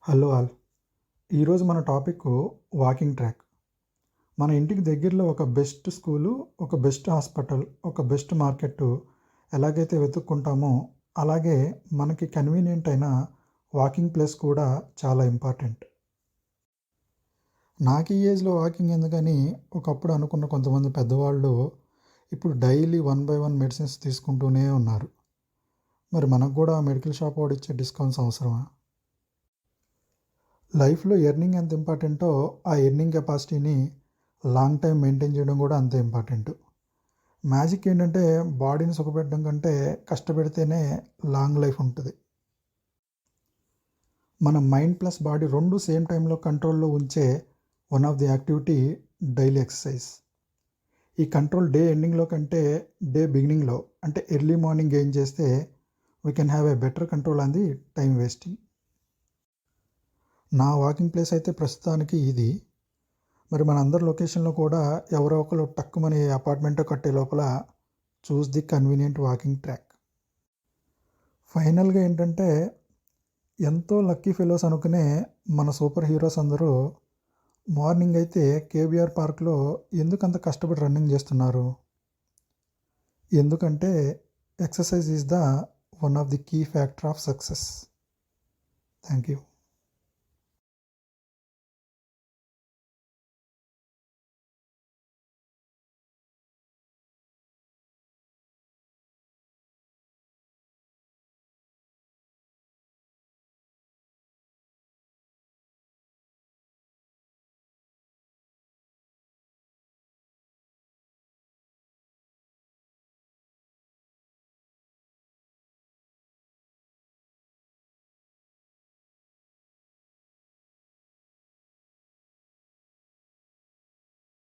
Hello all. ఈరోజు మన topic walking track. మన ఇంటికి దగ్గరలో ఒక బెస్ట్ స్కూలు, ఒక బెస్ట్ హాస్పిటల్, ఒక బెస్ట్ మార్కెట్టు ఎలాగైతే వెతుక్కుంటామో, అలాగే మనకి కన్వీనియంట్ అయిన వాకింగ్ ప్లేస్ కూడా చాలా ఇంపార్టెంట్. నాకు ఈ ఏజ్‌లో వాకింగ్ ఎందుకని ఒకప్పుడు అనుకున్న కొంతమంది పెద్దవాళ్ళు ఇప్పుడు డైలీ 1 బై 1 మెడిసిన్స్ తీసుకుంటూనే ఉన్నారు. మరి మనకు కూడా మెడికల్ షాప్ వాడు ఇచ్చే డిస్కౌంట్స్ అవసరమా? లైఫ్‌లో ఎర్నింగ్ ఎంత ఇంపార్టెంటో, ఆ ఎర్నింగ్ కెపాసిటీని లాంగ్ టైమ్ మెయింటైన్ చేయడం కూడా అంతే ఇంపార్టెంటు. మ్యాజిక్ ఏంటంటే బాడీని సుఖపెట్టడం కంటే కష్టపెడితేనే లాంగ్ లైఫ్ ఉంటది. మన మైండ్ ప్లస్ బాడీ 2 సేమ్ టైమ్‌లో కంట్రోల్‌లో ఉంచే one of the activity daily exercise. ఈ కంట్రోల్ డే ఎండింగ్‌లో కంటే డే బిగినింగ్‌లో అంటే ఎర్లీ మార్నింగ్ గెయిన్ చేస్తే we can have a better control on the time wasting. నా వాకింగ్ ప్లేస్ అయితే ప్రస్తుతానికి ఇది. మరి మనందరి లొకేషన్‌లో కూడా ఎవరో ఒకళ్ళు టక్కుమని అపార్ట్మెంటో కట్టే లోపల చూస్ ది కన్వీనియంట్ వాకింగ్ ట్రాక్. ఫైనల్‌గా ఏంటంటే ఎంతో లక్కీ ఫెలోస్ అనుకునే మన సూపర్ హీరోస్ అందరూ మార్నింగ్ అయితే కేబీఆర్ పార్క్‌లో ఎందుకంత కష్టపడి రన్నింగ్ చేస్తున్నారు? ఎందుకంటే exercise is the one of the key factor of success. Thank you.